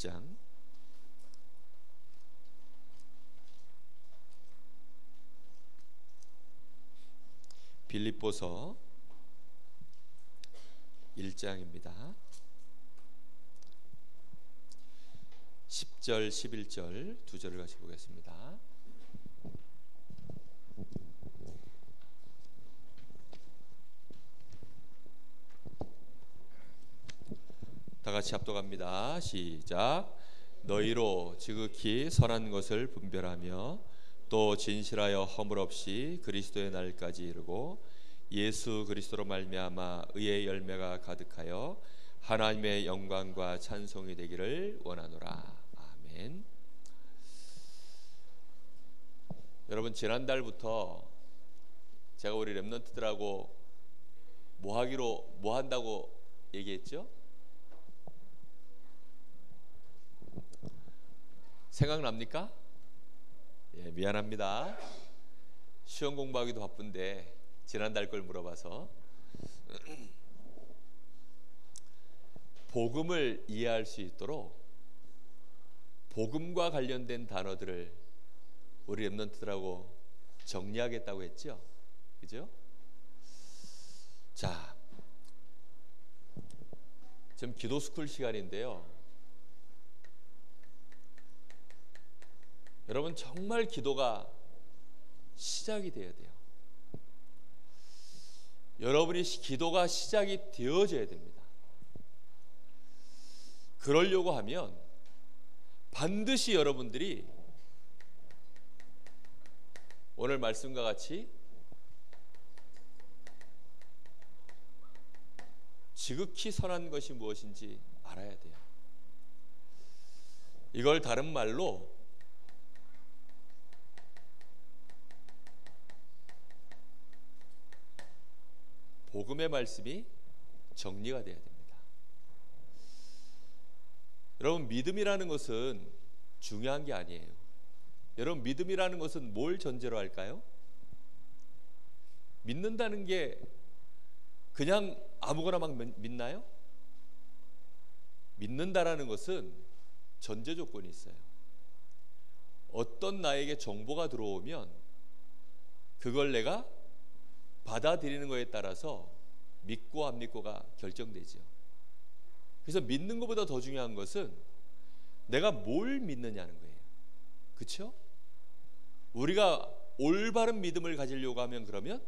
1장 빌립보서 1장입니다. 10절 11절 두 절을 같이 보겠습니다. 다 같이 합독합니다. 시작. 너희로 지극히 선한 것을 분별하며 또 진실하여 허물 없이 그리스도의 날까지 이르고 예수 그리스도로 말미암아 의의 열매가 가득하여 하나님의 영광과 찬송이 되기를 원하노라. 아멘. 여러분, 지난달부터 제가 우리 렘넌트들하고 뭐 한다고 얘기했죠? 생각납니까? 예, 미안합니다. 시험 공부하기도 바쁜데 지난달 걸 물어봐서. 복음을 이해할 수 있도록 복음과 관련된 단어들을 우리 렘넌트들하고 정리하겠다고 했죠? 그죠? 자, 지금 기도 스쿨 시간인데요. 여러분, 정말 기도가 시작이 되어야 돼요. 여러분이 기도가 시작이 되어져야 됩니다. 그러려고 하면 반드시 여러분들이 오늘 말씀과 같이 지극히 선한 것이 무엇인지 알아야 돼요. 이걸 다른 말로 복음의 말씀이 정리가 되어야 됩니다. 여러분, 믿음이라는 것은 중요한 게 아니에요. 여러분, 믿음이라는 것은 뭘 전제로 할까요? 믿는다는 게 그냥 아무거나 막 믿나요? 믿는다라는 것은 전제 조건이 있어요. 어떤 나에게 정보가 들어오면 그걸 내가 받아들이는 것에 따라서 믿고 안 믿고가 결정되죠. 그래서 믿는 것보다 더 중요한 것은 내가 뭘 믿느냐는 거예요. 그렇죠? 우리가 올바른 믿음을 가지려고 하면 그러면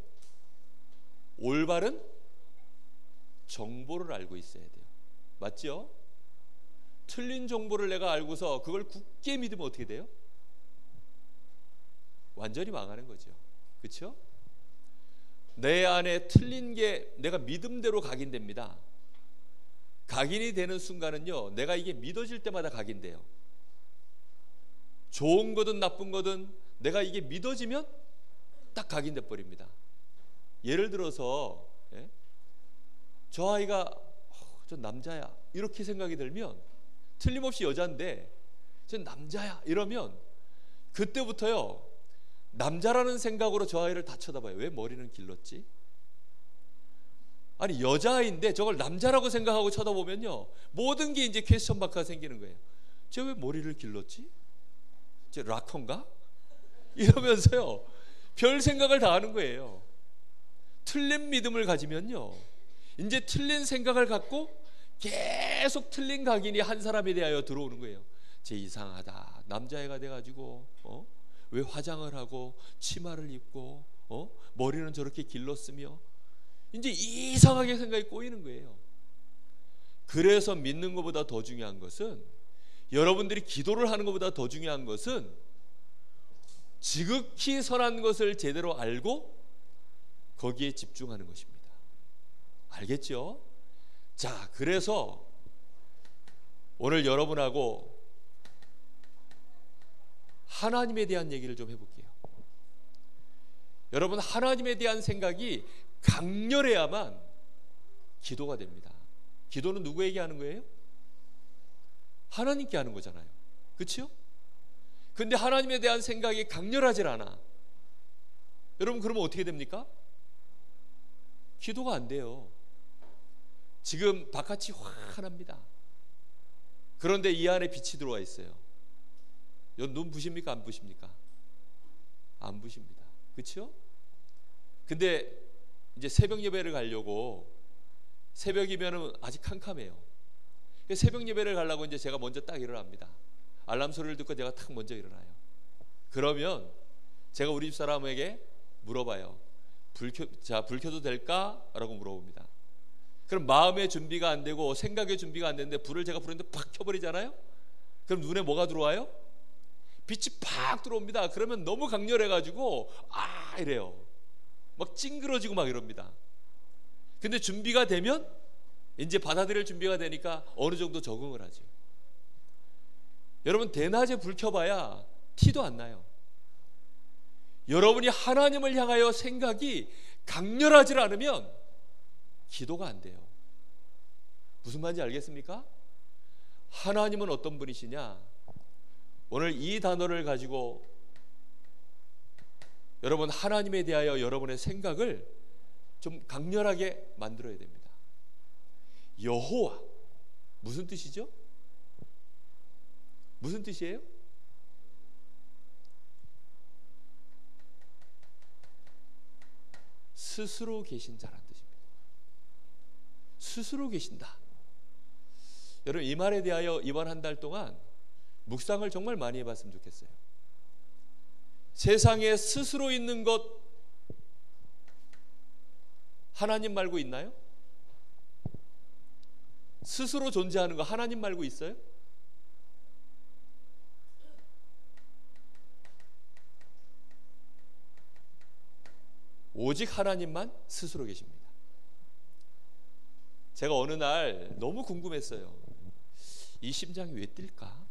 올바른 정보를 알고 있어야 돼요. 맞죠? 틀린 정보를 내가 알고서 그걸 굳게 믿으면 어떻게 돼요? 완전히 망하는 거죠. 그렇죠? 내 안에 틀린 게 내가 믿음대로 각인됩니다. 각인이 되는 순간은요, 내가 이게 믿어질 때마다 각인돼요. 좋은 거든 나쁜 거든 내가 이게 믿어지면 딱 각인돼 버립니다. 예를 들어서 저 아이가 저 남자야 이렇게 생각이 들면, 틀림없이 여자인데 저 남자야 이러면 그때부터요, 남자라는 생각으로 저 아이를 다 쳐다봐요. 왜 머리는 길렀지? 아니, 여자아이인데 저걸 남자라고 생각하고 쳐다보면요, 모든 게 이제 퀘스천 마크가 생기는 거예요. 쟤 왜 머리를 길렀지? 쟤 락커인가? 이러면서요, 별 생각을 다 하는 거예요. 틀린 믿음을 가지면요, 이제 틀린 생각을 갖고 계속 틀린 각인이 한 사람에 대하여 들어오는 거예요. 쟤 이상하다. 남자애가 돼가지고 왜 화장을 하고 치마를 입고 머리는 저렇게 길렀으며, 이제 이상하게 생각이 꼬이는 거예요. 그래서 믿는 것보다 더 중요한 것은, 여러분들이 기도를 하는 것보다 더 중요한 것은 지극히 선한 것을 제대로 알고 거기에 집중하는 것입니다. 알겠죠? 자, 그래서 오늘 여러분하고 하나님에 대한 얘기를 좀 해볼게요. 여러분, 하나님에 대한 생각이 강렬해야만 기도가 됩니다. 기도는 누구에게 하는 거예요? 하나님께 하는 거잖아요. 그렇죠? 근데 하나님에 대한 생각이 강렬하질 않아. 여러분, 그러면 어떻게 됩니까? 기도가 안 돼요. 지금 바깥이 환합니다. 그런데 이 안에 빛이 들어와 있어요. 눈 부십니까? 안 부십니까? 안 부십니다. 그렇죠? 근데 이제 새벽 예배를 가려고, 새벽이면은 아직 캄캄해요. 새벽 예배를 가려고 이제 제가 먼저 딱 일어납니다. 알람 소리를 듣고 제가 딱 먼저 일어나요. 그러면 제가 우리 집 사람에게 물어봐요. 불 켜도 될까? 라고 물어봅니다. 그럼 마음의 준비가 안 되고 생각의 준비가 안 되는데 불을 제가 부르는데 팍 켜버리잖아요. 그럼 눈에 뭐가 들어와요? 빛이 팍 들어옵니다. 그러면 너무 강렬해가지고 이래요. 막 찡그러지고 막 이럽니다. 근데 준비가 되면, 이제 받아들일 준비가 되니까 어느 정도 적응을 하죠. 여러분, 대낮에 불 켜봐야 티도 안 나요. 여러분이 하나님을 향하여 생각이 강렬하지 않으면 기도가 안 돼요. 무슨 말인지 알겠습니까? 하나님은 어떤 분이시냐? 오늘 이 단어를 가지고 여러분, 하나님에 대하여 여러분의 생각을 좀 강렬하게 만들어야 됩니다. 여호와, 무슨 뜻이죠? 무슨 뜻이에요? 스스로 계신 자란 뜻입니다. 스스로 계신다. 여러분, 이 말에 대하여 이번 한 달 동안 묵상을 정말 많이 해봤으면 좋겠어요. 세상에 스스로 있는 것 하나님 말고 있나요? 스스로 존재하는 거 하나님 말고 있어요? 오직 하나님만 스스로 계십니다. 제가 어느 날 너무 궁금했어요. 이 심장이 왜 뛸까?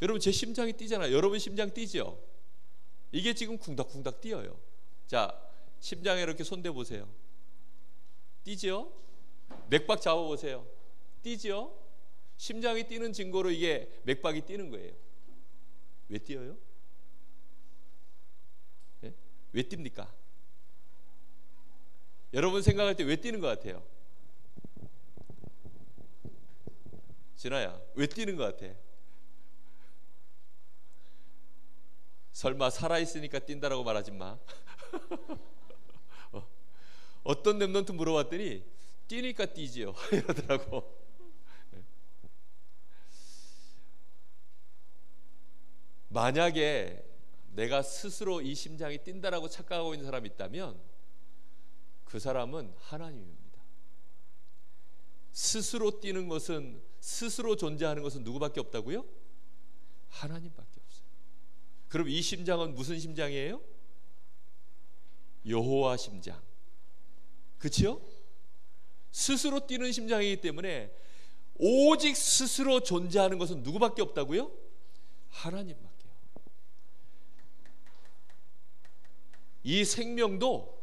여러분, 제 심장이 뛰잖아요. 여러분 심장 뛰죠? 이게 지금 쿵닥쿵닥 뛰어요. 자, 심장에 이렇게 손대 보세요. 뛰죠? 맥박 잡아보세요. 뛰죠? 심장이 뛰는 증거로 이게 맥박이 뛰는 거예요. 왜 뛰어요? 네? 왜 뜁니까? 여러분 생각할 때 왜 뛰는 것 같아요? 진아야, 왜 뛰는 것 같아? 설마 살아있으니까 뛴다라고 말하지 마. 어떤 랩런트 물어봤더니 뛰니까 뛰지요 이러더라고. 만약에 내가 스스로 이 심장이 뛴다라고 착각하고 있는 사람이 있다면 그 사람은 하나님입니다. 스스로 뛰는 것은, 스스로 존재하는 것은 누구밖에 없다고요? 하나님밖에 없어요. 그럼 이 심장은 무슨 심장이에요? 여호와 심장. 그치요? 스스로 뛰는 심장이기 때문에 오직 스스로 존재하는 것은 누구밖에 없다고요? 하나님밖에요. 이 생명도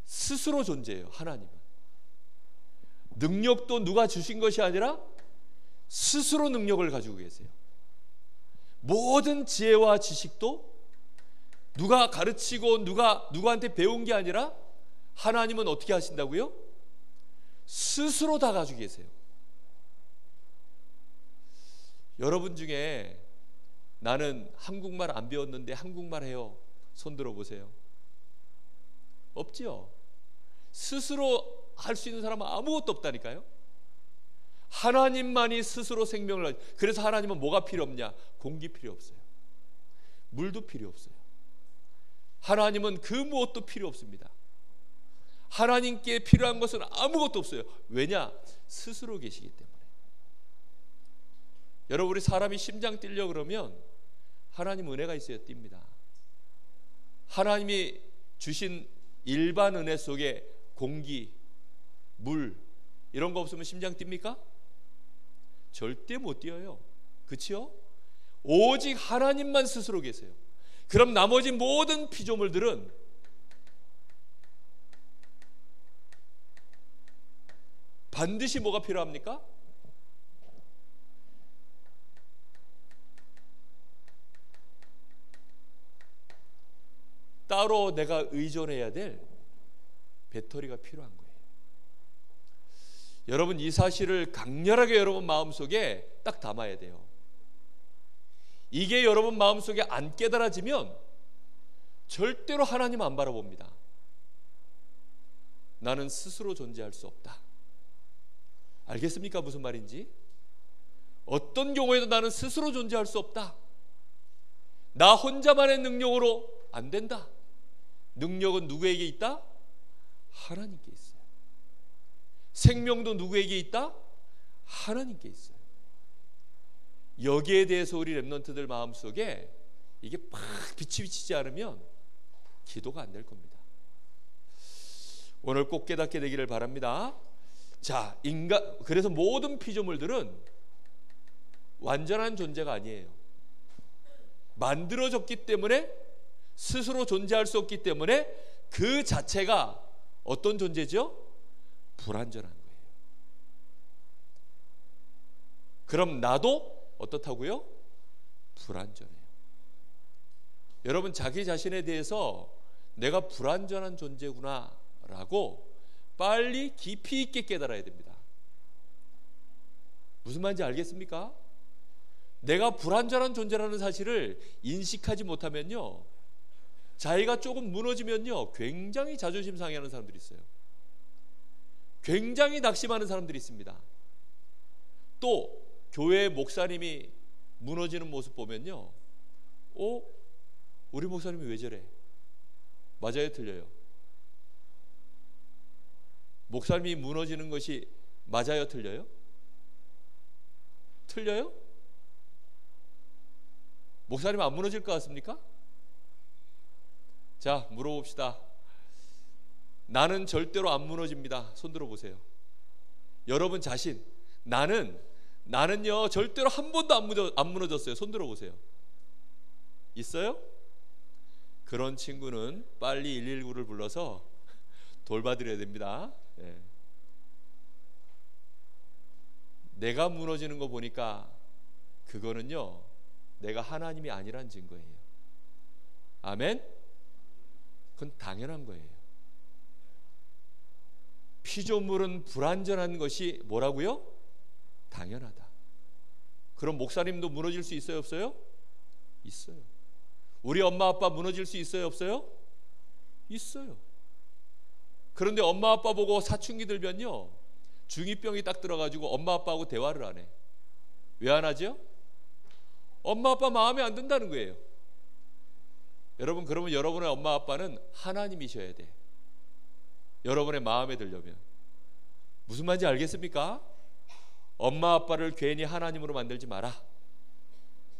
스스로 존재해요. 하나님은. 능력도 누가 주신 것이 아니라 스스로 능력을 가지고 계세요. 모든 지혜와 지식도 누가 가르치고 누구한테 배운 게 아니라 하나님은 어떻게 하신다고요? 스스로 다 가지고 계세요. 여러분 중에 나는 한국말 안 배웠는데 한국말 해요. 손 들어보세요. 없지요? 스스로 할 수 있는 사람은 아무것도 없다니까요. 하나님만이 스스로 생명을 가지고, 그래서 하나님은 뭐가 필요 없냐? 공기 필요 없어요. 물도 필요 없어요. 하나님은 그 무엇도 필요 없습니다. 하나님께 필요한 것은 아무것도 없어요. 왜냐? 스스로 계시기 때문에. 여러분, 우리 사람이 심장 뛰려 그러면 하나님 은혜가 있어야 뜁니다. 하나님이 주신 일반 은혜 속에 공기, 물 이런 거 없으면 심장 뜁니까? 절대 못 뛰어요. 그치요? 오직 하나님만 스스로 계세요. 그럼 나머지 모든 피조물들은 반드시 뭐가 필요합니까? 따로 내가 의존해야 될 배터리가 필요한 거예요. 여러분 이 사실을 강렬하게 여러분 마음속에 딱 담아야 돼요. 이게 여러분 마음속에 안 깨달아지면 절대로 하나님 안 바라봅니다. 나는 스스로 존재할 수 없다. 알겠습니까? 무슨 말인지? 어떤 경우에도 나는 스스로 존재할 수 없다. 나 혼자만의 능력으로 안 된다. 능력은 누구에게 있다? 하나님께 있어요. 생명도 누구에게 있다? 하나님께 있어요. 여기에 대해서 우리 렘넌트들 마음속에 이게 팍 빛이 비치지 않으면 기도가 안 될 겁니다. 오늘 꼭 깨닫게 되기를 바랍니다. 자, 그래서 모든 피조물들은 완전한 존재가 아니에요. 만들어졌기 때문에 스스로 존재할 수 없기 때문에 그 자체가 어떤 존재죠? 불완전한 거예요. 그럼 나도 어떻다고요? 불완전해요. 여러분 자기 자신에 대해서 내가 불완전한 존재구나 라고 빨리 깊이 있게 깨달아야 됩니다. 무슨 말인지 알겠습니까? 내가 불완전한 존재라는 사실을 인식하지 못하면요, 자기가 조금 무너지면요 굉장히 자존심 상해하는 사람들이 있어요. 굉장히 낙심하는 사람들이 있습니다. 또 교회 목사님이 무너지는 모습 보면요, 우리 목사님이 왜 저래? 맞아요, 틀려요? 목사님이 무너지는 것이 맞아요, 틀려요? 틀려요? 목사님 안 무너질 것 같습니까? 자, 물어봅시다. 나는 절대로 안 무너집니다. 손 들어보세요. 여러분 자신, 나는요 절대로 한 번도 안 무너졌어요. 손 들어보세요. 있어요? 그런 친구는 빨리 119를 불러서 돌봐드려야 됩니다. 예. 내가 무너지는 거 보니까 그거는요 내가 하나님이 아니란 증거예요. 아멘? 그건 당연한 거예요. 피조물은 불완전한 것이 뭐라고요? 당연하다. 그럼 목사님도 무너질 수 있어요, 없어요? 있어요. 우리 엄마 아빠 무너질 수 있어요, 없어요? 있어요. 그런데 엄마 아빠 보고 사춘기 들면요 중2병이 딱 들어가지고 엄마 아빠하고 대화를 안 해. 왜 안 하죠? 엄마 아빠 마음에 안 든다는 거예요. 여러분, 그러면 여러분의 엄마 아빠는 하나님이셔야 돼. 여러분의 마음에 들려면. 무슨 말인지 알겠습니까? 엄마 아빠를 괜히 하나님으로 만들지 마라.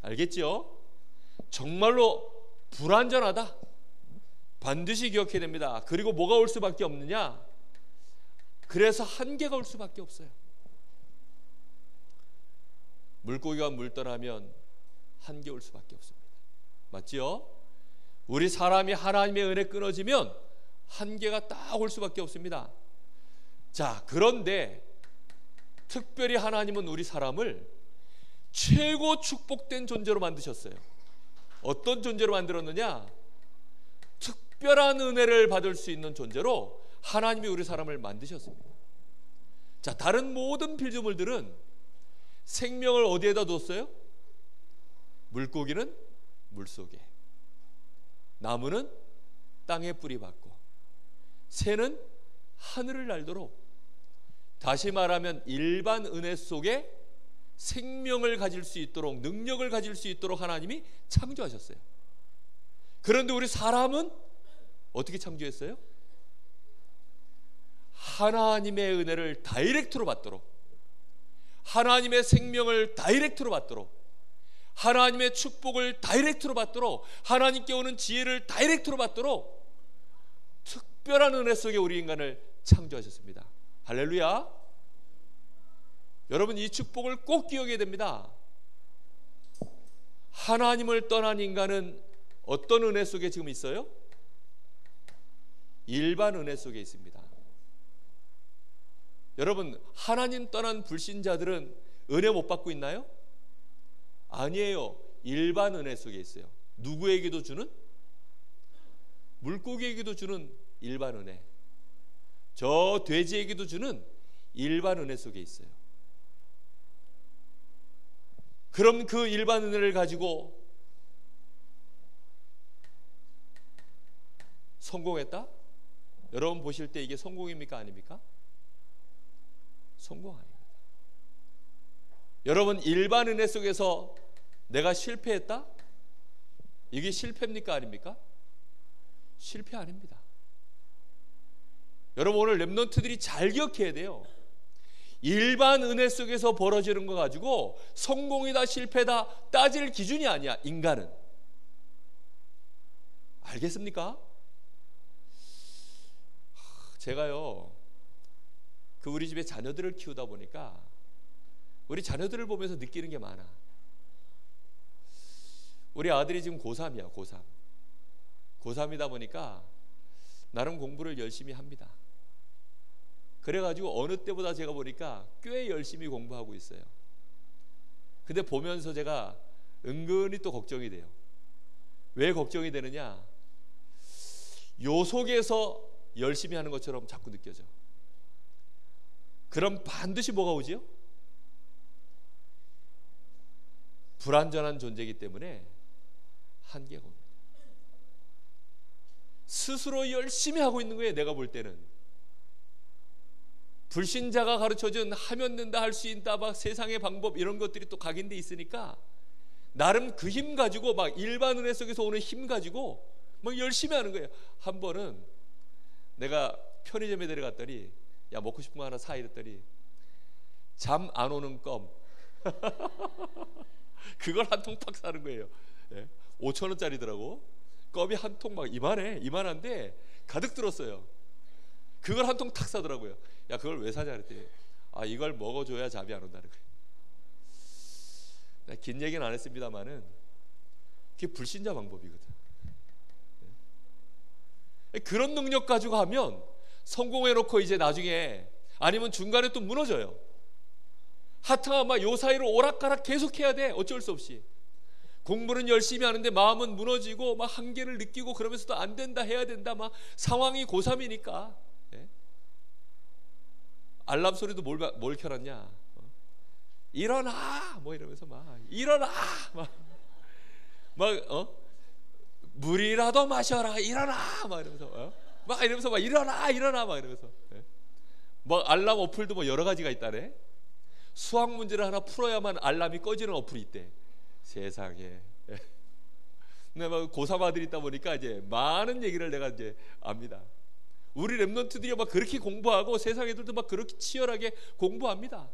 알겠죠? 정말로 불완전하다. 반드시 기억해야 됩니다. 그리고 뭐가 올 수밖에 없느냐? 그래서 한계가 올 수밖에 없어요. 물고기가 물 떠나면 한계 올 수밖에 없습니다. 맞지요? 우리 사람이 하나님의 은혜 끊어지면 한계가 딱 올 수밖에 없습니다. 자, 그런데 특별히 하나님은 우리 사람을 최고 축복된 존재로 만드셨어요. 어떤 존재로 만들었느냐? 특별한 은혜를 받을 수 있는 존재로 하나님이 우리 사람을 만드셨습니다. 자, 다른 모든 피조물들은 생명을 어디에다 뒀어요? 물고기는 물속에, 나무는 땅에 뿌리 박고, 새는 하늘을 날도록, 다시 말하면 일반 은혜 속에 생명을 가질 수 있도록, 능력을 가질 수 있도록 하나님이 창조하셨어요. 그런데 우리 사람은 어떻게 창조했어요? 하나님의 은혜를 다이렉트로 받도록, 하나님의 생명을 다이렉트로 받도록, 하나님의 축복을 다이렉트로 받도록, 하나님께 오는 지혜를 다이렉트로 받도록 특별한 은혜 속에 우리 인간을 창조하셨습니다. 할렐루야. 여러분, 이 축복을 꼭 기억해야 됩니다. 하나님을 떠난 인간은 어떤 은혜 속에 지금 있어요? 일반 은혜 속에 있습니다. 여러분, 하나님 떠난 불신자들은 은혜 못 받고 있나요? 아니에요. 일반 은혜 속에 있어요. 누구에게도 주는? 물고기에게도 주는 일반 은혜, 저 돼지에게도 주는 일반 은혜 속에 있어요. 그럼 그 일반 은혜를 가지고 성공했다? 여러분 보실 때 이게 성공입니까? 아닙니까? 성공 아닙니다. 여러분 일반 은혜 속에서 내가 실패했다? 이게 실패입니까? 아닙니까? 실패 아닙니다. 여러분 오늘 렘넌트들이 잘 기억해야 돼요. 일반 은혜 속에서 벌어지는 거 가지고 성공이다 실패다 따질 기준이 아니야. 인간은. 알겠습니까? 제가요 그 우리 집에 자녀들을 키우다 보니까 우리 자녀들을 보면서 느끼는 게 많아. 우리 아들이 지금 고3이야. 고3이다 보니까 나름 공부를 열심히 합니다. 그래가지고 어느 때보다 제가 보니까 꽤 열심히 공부하고 있어요. 근데 보면서 제가 은근히 또 걱정이 돼요. 왜 걱정이 되느냐? 요 속에서 열심히 하는 것처럼 자꾸 느껴져. 그럼 반드시 뭐가 오지요? 불완전한 존재이기 때문에 한계가 옵니다. 스스로 열심히 하고 있는 거예요. 내가 볼 때는 불신자가 가르쳐준 하면 된다 할 수 있다 막 세상의 방법 이런 것들이 또 각인돼 있으니까 나름 그 힘 가지고 막 일반 은혜 속에서 오는 힘 가지고 막 열심히 하는 거예요. 한 번은 내가 편의점에 데려갔더니 야 먹고 싶은 거 하나 사 이랬더니 잠 안 오는 껌 그걸 한 통 팍 사는 거예요. 5,000원짜리더라고. 껌이 한 통 막 이만한데 가득 들었어요. 그걸 한 통 탁 사더라고요. 야 그걸 왜 사냐 그랬더니 아 이걸 먹어줘야 잠이 안 온다는 거예요. 긴 얘기는 안 했습니다만은 그게 불신자 방법이거든. 그런 능력 가지고 하면 성공해놓고 이제 나중에 아니면 중간에 또 무너져요. 하여튼 막 요 사이로 오락가락 계속해야 돼. 어쩔 수 없이. 공부는 열심히 하는데 마음은 무너지고 막 한계를 느끼고 그러면서도 안 된다 해야 된다 막 상황이 고3이니까 알람 소리도 뭘 켜놨냐? 일어나 뭐 이러면서 막 일어나 막 물이라도 마셔라 일어나 막 이러면서 막 일어나 막 이러면서 막 알람 어플도 뭐 여러 가지가 있다네. 수학 문제를 하나 풀어야만 알람이 꺼지는 어플이 있대. 세상에. 근데 막 고3 아들이 있다 보니까 이제 많은 얘기를 내가 이제 압니다. 우리 렘넌트들이 막 그렇게 공부하고 세상 애들도 막 그렇게 치열하게 공부합니다.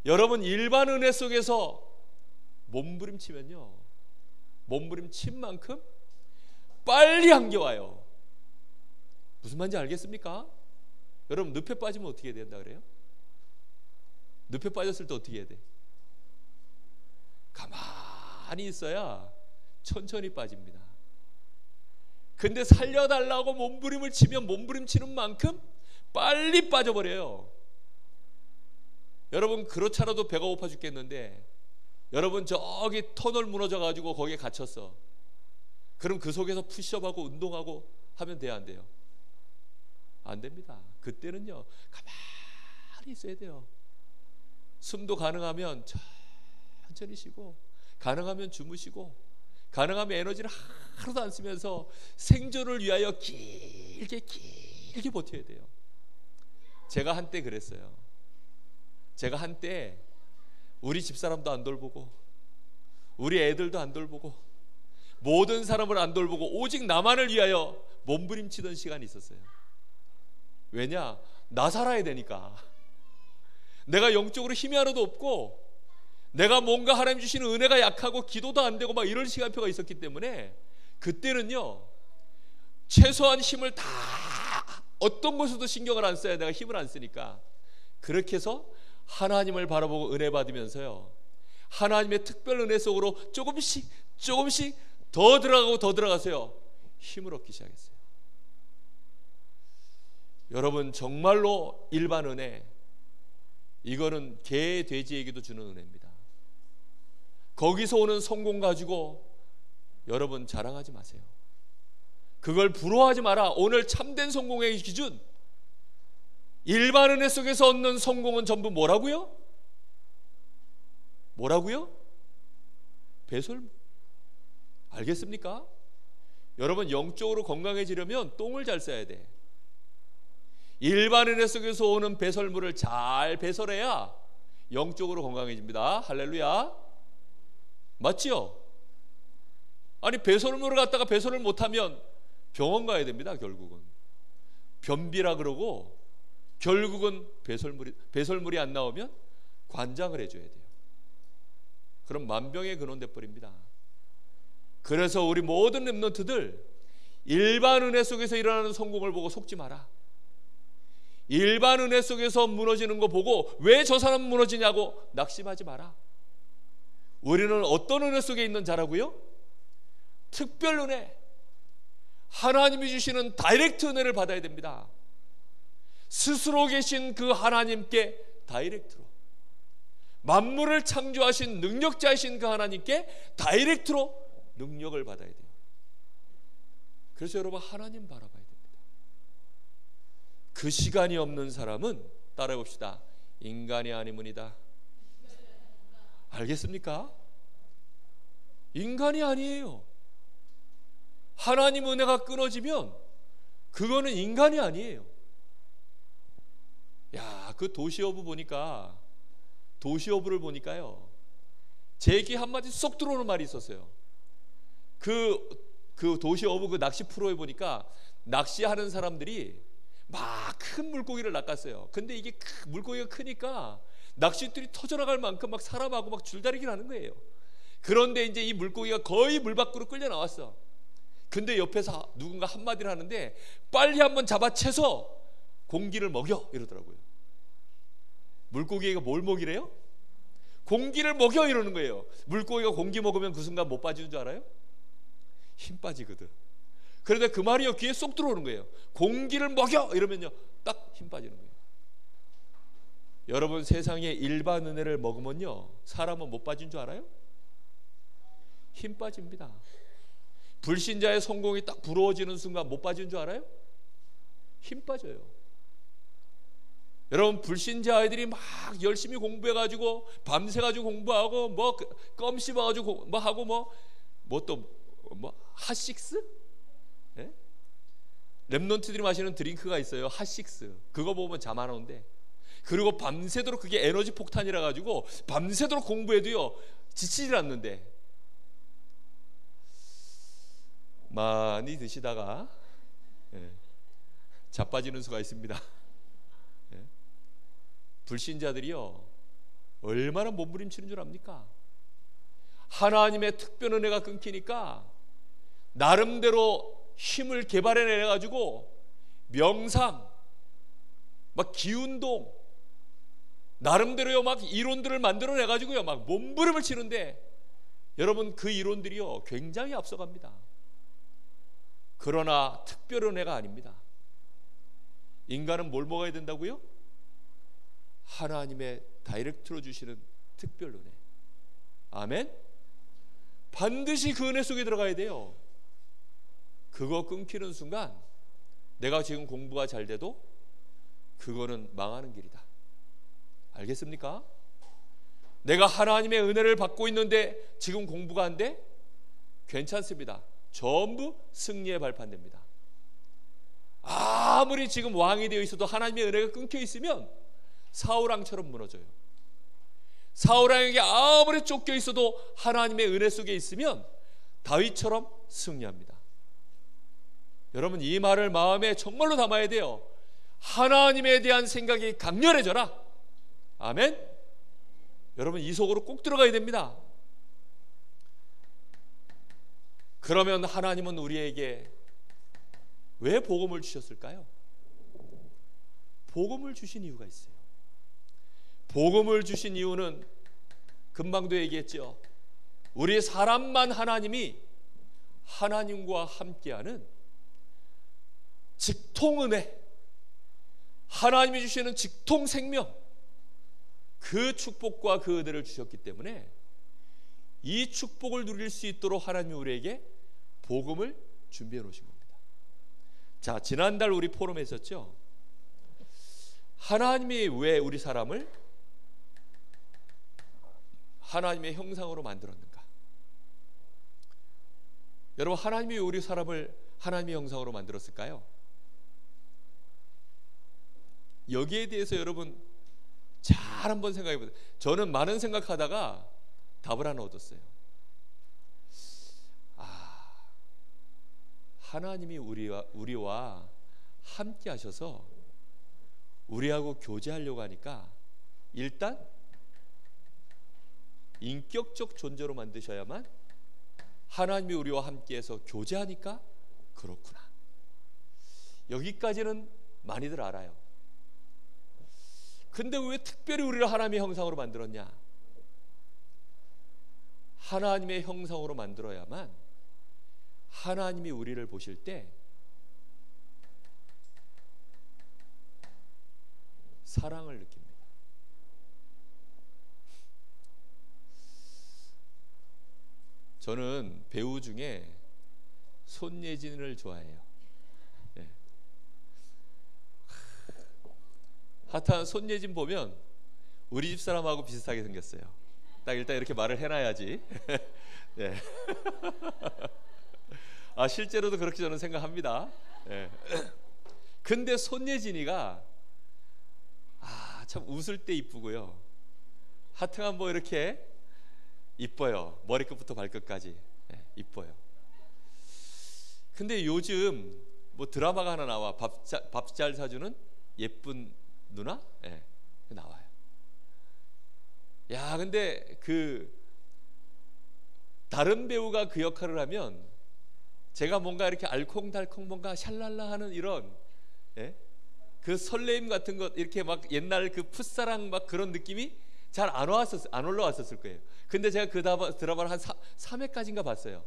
여러분 일반 은혜 속에서 몸부림치면요 몸부림친 만큼 빨리 한계 와요. 무슨 말인지 알겠습니까? 여러분 늪에 빠지면 어떻게 해야 된다 그래요? 늪에 빠졌을 때 어떻게 해야 돼? 가만히 있어야 천천히 빠집니다. 근데 살려달라고 몸부림을 치면 몸부림치는 만큼 빨리 빠져버려요. 여러분 그렇잖아도 배가 고파 죽겠는데 여러분 저기 터널 무너져가지고 거기에 갇혔어. 그럼 그 속에서 푸시업하고 운동하고 하면 돼요? 안 돼요? 안 됩니다. 그때는요 가만히 있어야 돼요. 숨도 가능하면 천천히 쉬고 가능하면 주무시고 가능하면 에너지를 하나도 안 쓰면서 생존을 위하여 길게 버텨야 돼요. 제가 한때 그랬어요. 제가 한때 우리 집사람도 안 돌보고 우리 애들도 안 돌보고 모든 사람을 안 돌보고 오직 나만을 위하여 몸부림치던 시간이 있었어요. 왜냐? 나 살아야 되니까. 내가 영적으로 힘이 하나도 없고 내가 뭔가 하나님 주시는 은혜가 약하고 기도도 안 되고 막 이런 시간표가 있었기 때문에 그때는요 최소한 힘을 다 어떤 것에도 신경을 안 써야 내가 힘을 안 쓰니까 그렇게 해서 하나님을 바라보고 은혜 받으면서요 하나님의 특별 은혜 속으로 조금씩 더 들어가서요 힘을 얻기 시작했어요. 여러분 정말로 일반 은혜 이거는 개 돼지에게도 주는 은혜입니다. 거기서 오는 성공 가지고 여러분 자랑하지 마세요. 그걸 부러워하지 마라. 오늘 참된 성공의 기준 일반 은혜 속에서 얻는 성공은 전부 뭐라고요? 뭐라고요? 배설물. 알겠습니까? 여러분, 영적으로 건강해지려면 똥을 잘 싸야 돼. 일반 은혜 속에서 오는 배설물을 잘 배설해야 영적으로 건강해집니다. 할렐루야. 맞지요? 아니, 배설물을 갖다가 배설을 못하면 병원 가야 됩니다. 결국은 변비라 그러고, 결국은 배설물이 안 나오면 관장을 해줘야 돼요. 그럼 만병의 근원 돼버립니다. 그래서 우리 모든 렘넌트들, 일반 은혜 속에서 일어나는 성공을 보고 속지 마라. 일반 은혜 속에서 무너지는 거 보고 왜 저 사람 무너지냐고 낙심하지 마라. 우리는 어떤 은혜 속에 있는 자라고요? 특별 은혜, 하나님이 주시는 다이렉트 은혜를 받아야 됩니다. 스스로 계신 그 하나님께 다이렉트로, 만물을 창조하신 능력자이신 그 하나님께 다이렉트로 능력을 받아야 돼요. 그래서 여러분, 하나님 바라봐야 됩니다. 그 시간이 없는 사람은 따라해 봅시다. 인간이 아니문이다. 알겠습니까? 인간이 아니에요. 하나님 은혜가 끊어지면 그거는 인간이 아니에요. 야, 그 도시어부 보니까, 도시어부를 보니까요, 제 귀 한마디 쏙 들어오는 말이 있었어요. 그 도시어부 그 낚시 프로에 보니까 낚시하는 사람들이 막 큰 물고기를 낚았어요. 근데 이게 물고기가 크니까 낚싯줄이 터져나갈 만큼 막 사람하고 막 줄다리기를 하는 거예요. 그런데 이제 이 물고기가 거의 물 밖으로 끌려 나왔어. 근데 옆에서 누군가 한마디를 하는데, 빨리 한번 잡아채서 공기를 먹여, 이러더라고요. 물고기가 뭘 먹이래요? 공기를 먹여, 이러는 거예요. 물고기가 공기 먹으면 그 순간 못 빠지는 줄 알아요? 힘 빠지거든. 그런데 그 말이요, 귀에 쏙 들어오는 거예요. 공기를 먹여, 이러면요 딱 힘 빠지는 거예요. 여러분, 세상에 일반 은혜를 먹으면요 사람은 못 빠진 줄 알아요? 힘 빠집니다. 불신자의 성공이 딱 부러워지는 순간 못 빠진 줄 알아요? 힘 빠져요. 여러분, 불신자 아이들이 막 열심히 공부해가지고 밤새가지고 공부하고 뭐 껌 씹어가지고 뭐 하고 뭐 핫식스? 네? 렘넌트들이 마시는 드링크가 있어요. 핫식스. 그거 보면 잠 안 오는데, 그리고 밤새도록, 그게 에너지 폭탄이라 가지고 밤새도록 공부해도요 지치질 않는데, 많이 드시다가 자빠지는 수가 있습니다. 불신자들이요 얼마나 몸부림치는 줄 압니까? 하나님의 특별 은혜가 끊기니까 나름대로 힘을 개발해내 가지고 명상, 막 기운동, 나름대로요 막 이론들을 만들어내 가지고요 막 몸부림을 치는데, 여러분, 그 이론들이요 굉장히 앞서갑니다. 그러나 특별 은혜가 아닙니다. 인간은 뭘 먹어야 된다고요? 하나님의 다이렉트로 주시는 특별 은혜. 아멘. 반드시 그 은혜 속에 들어가야 돼요. 그거 끊기는 순간 내가 지금 공부가 잘 돼도 그거는 망하는 길이다. 알겠습니까? 내가 하나님의 은혜를 받고 있는데 지금 공부가 안 돼? 괜찮습니다. 전부 승리의 발판됩니다. 아무리 지금 왕이 되어 있어도 하나님의 은혜가 끊겨 있으면 사울왕처럼 무너져요. 사울왕에게 아무리 쫓겨 있어도 하나님의 은혜 속에 있으면 다윗처럼 승리합니다. 여러분, 이 말을 마음에 정말로 담아야 돼요. 하나님에 대한 생각이 강렬해져라. 아멘. 여러분, 이 속으로 꼭 들어가야 됩니다. 그러면 하나님은 우리에게 왜 복음을 주셨을까요? 복음을 주신 이유가 있어요. 복음을 주신 이유는 금방도 얘기했죠. 우리 사람만 하나님이 하나님과 함께하는 직통은혜, 하나님이 주시는 직통생명, 그 축복과 그 은혜를 주셨기 때문에 이 축복을 누릴 수 있도록 하나님이 우리에게 복음을 준비해 놓으신 겁니다. 자, 지난달 우리 포럼에 있었죠. 하나님이 왜 우리 사람을 하나님의 형상으로 만들었는가? 여러분, 하나님이 우리 사람을 하나님의 형상으로 만들었을까요? 여기에 대해서 여러분 잘 한번 생각해 보세요. 저는 많은 생각하다가 답을 하나 얻었어요. 하나님이 우리와 함께 하셔서 우리하고 교제하려고 하니까 일단 인격적 존재로 만드셔야만 하나님이 우리와 함께해서 교제하니까 그렇구나. 여기까지는 많이들 알아요. 근데 왜 특별히 우리를 하나님의 형상으로 만들었냐? 하나님의 형상으로 만들어야만 하나님이 우리를 보실 때 사랑을 느낍니다. 저는 배우 중에 손예진을 좋아해요. 네. 하여튼 손예진 보면 우리 집 사람하고 비슷하게 생겼어요. 딱 일단 이렇게 말을 해놔야지. 네. 실제로도 그렇게 저는 생각합니다. 네. 근데 손예진이가 참 웃을 때 이쁘고요. 하여튼 뭐 이렇게 이뻐요. 머리끝부터 발끝까지 이뻐요. 근데 요즘 뭐 드라마가 하나 나와. 밥 잘 사주는 예쁜 누나? 나와요. 야, 근데 그 다른 배우가 그 역할을 하면 제가 뭔가 이렇게 알콩달콩 뭔가 샬랄라 하는 이런 그 설레임 같은 것, 이렇게 막 옛날 그 풋사랑 막 그런 느낌이 잘 안 올라왔었을 거예요. 근데 제가 그 드라마를 한 3회까지인가 봤어요.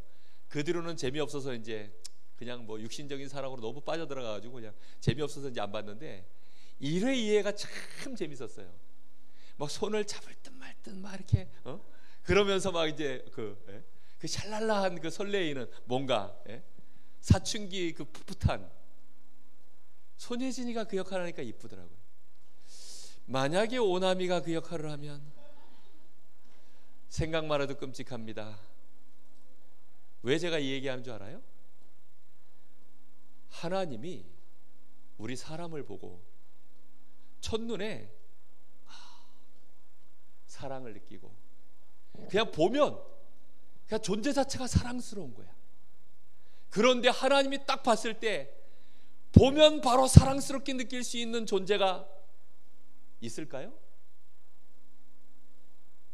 그 뒤로는 재미없어서 이제 그냥 뭐 육신적인 사랑으로 너무 빠져들어가가지고 그냥 재미없어서 이제 안 봤는데 1회 2회가 참 재밌었어요. 막 손을 잡을 듯 말 듯 막 이렇게 그러면서 막 이제 그 샬랄라한 그 설레이는 뭔가 사춘기 그 풋풋한 손예진이가 그 역할을 하니까 이쁘더라고요. 만약에 오나미가 그 역할을 하면 생각만 해도 끔찍합니다. 왜 제가 이 얘기하는 줄 알아요? 하나님이 우리 사람을 보고 첫눈에 사랑을 느끼고 그냥 보면 그냥 존재 자체가 사랑스러운 거야. 그런데 하나님이 딱 봤을 때 보면 바로 사랑스럽게 느낄 수 있는 존재가 있을까요?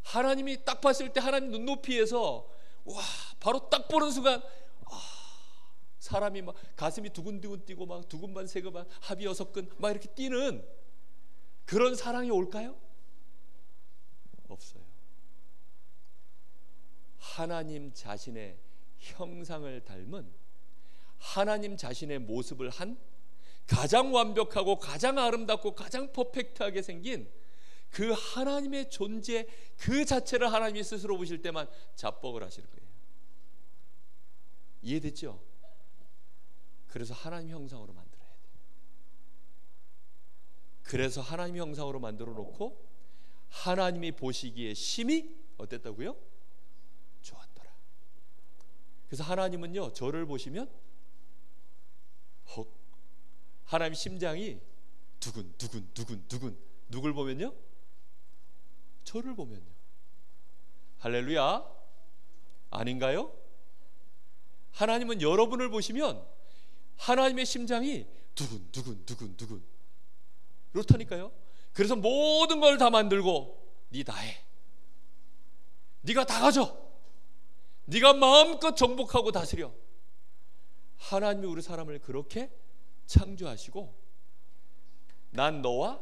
하나님이 딱 봤을 때 하나님 눈높이에서 와, 바로 딱 보는 순간 사람이 막 가슴이 두근두근 뛰고 막 두근반 세근반 합이 6근 막 이렇게 뛰는 그런 사랑이 올까요? 없어요. 하나님 자신의 형상을 닮은 하나님 자신의 모습을 한 가장 완벽하고 가장 아름답고 가장 퍼펙트하게 생긴 그 하나님의 존재 그 자체를 하나님이 스스로 보실 때만 자뻑을 하실 거예요. 이해됐죠? 그래서 하나님 형상으로 만들어야 돼요. 그래서 하나님 형상으로 만들어 놓고 하나님이 보시기에 심히 어땠다고요? 좋았더라. 그래서 하나님은요, 저를 보시면 하나님 심장이 두근 누굴 보면요? 저를 보면요. 할렐루야. 아닌가요? 하나님은 여러분을 보시면 하나님의 심장이 두근 그렇다니까요. 그래서 모든 걸 다 만들고 네 다 해. 네가 다 가져. 네가 마음껏 정복하고 다스려. 하나님이 우리 사람을 그렇게 창조하시고 난 너와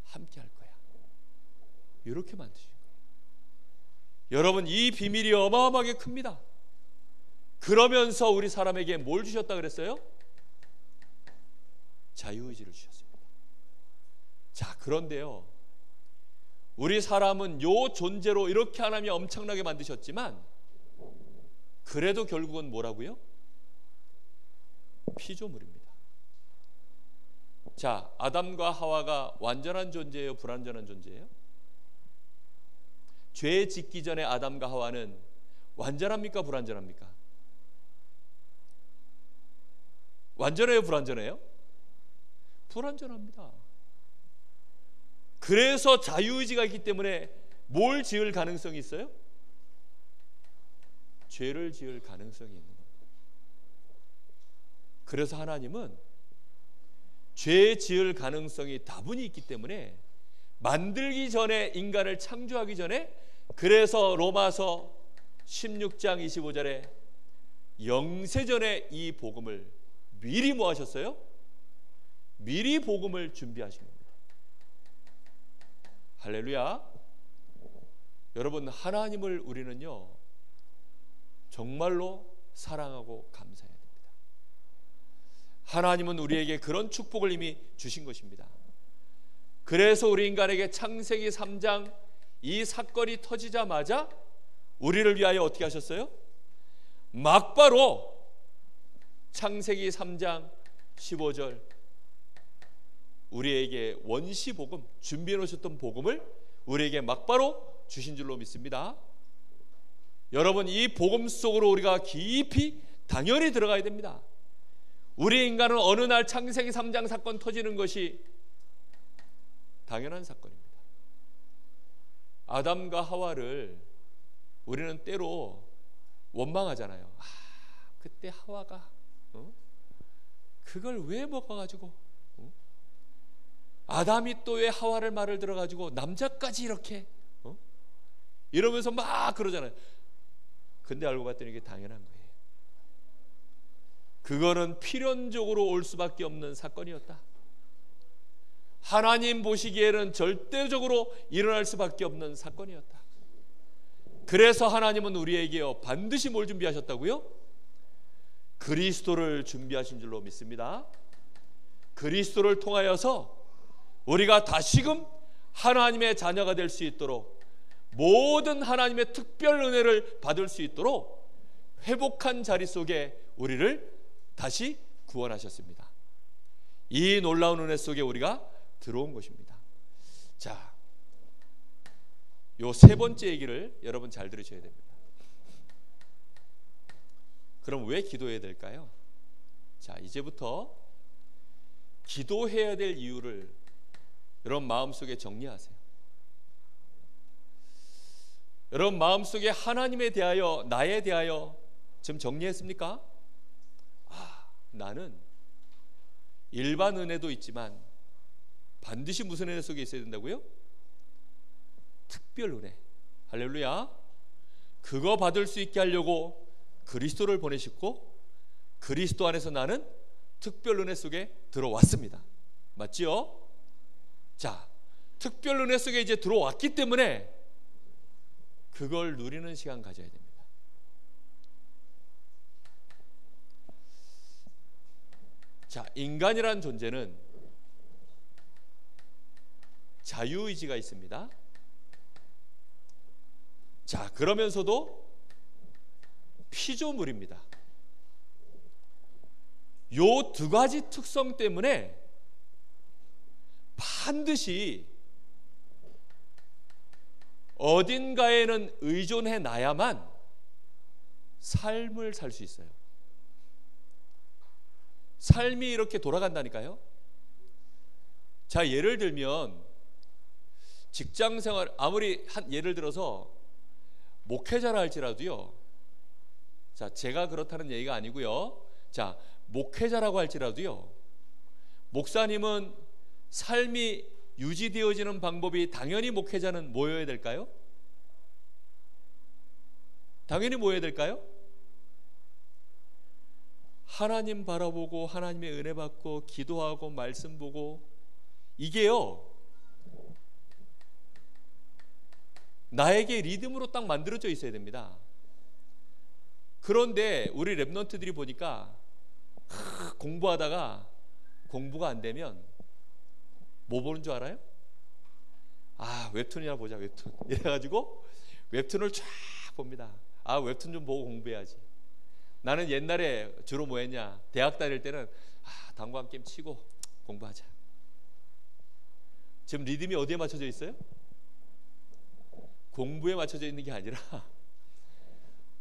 함께 할 거야. 이렇게 만드신 거예요. 여러분, 이 비밀이 어마어마하게 큽니다. 그러면서 우리 사람에게 뭘 주셨다 그랬어요? 자유의지를 주셨습니다. 자, 그런데요, 우리 사람은 요 존재로 이렇게 하나님이 엄청나게 만드셨지만 그래도 결국은 뭐라고요? 피조물입니다. 자, 아담과 하와가 완전한 존재예요, 불완전한 존재예요? 죄 짓기 전에 아담과 하와는 완전합니까, 불완전합니까? 완전해요, 불완전해요? 불완전합니다. 그래서 자유의지가 있기 때문에 뭘 지을 가능성이 있어요? 죄를 지을 가능성이 있는 겁니다. 그래서 하나님은 죄 지을 가능성이 다분히 있기 때문에 만들기 전에, 인간을 창조하기 전에, 그래서 로마서 16장 25절에 영세전에 이 복음을 미리 뭐 하셨어요? 미리 복음을 준비하신 겁니다. 할렐루야. 여러분, 하나님을 우리는요 정말로 사랑하고 감사해야 됩니다. 하나님은 우리에게 그런 축복을 이미 주신 것입니다. 그래서 우리 인간에게 창세기 3장 이 사건이 터지자마자 우리를 위하여 어떻게 하셨어요? 막바로 창세기 3장 15절 우리에게 원시복음, 준비해 놓으셨던 복음을 우리에게 막바로 주신 줄로 믿습니다. 여러분, 이 복음 속으로 우리가 깊이 당연히 들어가야 됩니다. 우리 인간은 어느 날 창세기 3장 사건 터지는 것이 당연한 사건입니다. 아담과 하와를 우리는 때로 원망하잖아요. 그때 하와가 그걸 왜 먹어가지고 아담이 또 왜 하와를 말을 들어가지고 남자까지 이렇게 이러면서 막 그러잖아요. 근데 알고 봤더니 이게 당연한 거예요. 그거는 필연적으로 올 수밖에 없는 사건이었다. 하나님 보시기에는 절대적으로 일어날 수밖에 없는 사건이었다. 그래서 하나님은 우리에게요 반드시 뭘 준비하셨다고요? 그리스도를 준비하신 줄로 믿습니다. 그리스도를 통하여서 우리가 다시금 하나님의 자녀가 될 수 있도록, 모든 하나님의 특별 은혜를 받을 수 있도록 회복한 자리 속에 우리를 다시 구원하셨습니다. 이 놀라운 은혜 속에 우리가 들어온 것입니다. 자, 요 세 번째 얘기를 여러분 잘 들으셔야 됩니다. 그럼 왜 기도해야 될까요? 자, 이제부터 기도해야 될 이유를 여러분 마음속에 정리하세요. 여러분 마음속에 하나님에 대하여, 나에 대하여 지금 정리했습니까? 나는 일반 은혜도 있지만 반드시 무슨 은혜 속에 있어야 된다고요? 특별 은혜. 할렐루야. 그거 받을 수 있게 하려고 그리스도를 보내셨고, 그리스도 안에서 나는 특별 은혜 속에 들어왔습니다. 맞지요? 자, 특별 은혜 속에 이제 들어왔기 때문에 그걸 누리는 시간 가져야 됩니다. 자, 인간이란 존재는 자유의지가 있습니다. 자, 그러면서도 피조물입니다. 요 두 가지 특성 때문에 반드시 어딘가에는 의존해 놔야만 삶을 살 수 있어요. 삶이 이렇게 돌아간다니까요. 자, 예를 들면 직장생활, 아무리 예를 들어서 목회자라 할지라도요, 자, 제가 그렇다는 얘기가 아니고요, 자, 목회자라고 할지라도요, 목사님은 삶이 유지되어지는 방법이 당연히 목회자는 뭐여야 될까요? 당연히 뭐여야 될까요? 하나님 바라보고 하나님의 은혜 받고 기도하고 말씀 보고, 이게요 나에게 리듬으로 딱 만들어져 있어야 됩니다. 그런데 우리 랩런트들이 보니까 공부하다가 공부가 안 되면 뭐 보는 줄 알아요? 웹툰이나 보자, 웹툰. 이래가지고 웹툰을 쫙 봅니다. 웹툰 좀 보고 공부해야지. 나는 옛날에 주로 뭐 했냐, 대학 다닐 때는 당구한 게임 치고 공부하자. 지금 리듬이 어디에 맞춰져 있어요? 공부에 맞춰져 있는 게 아니라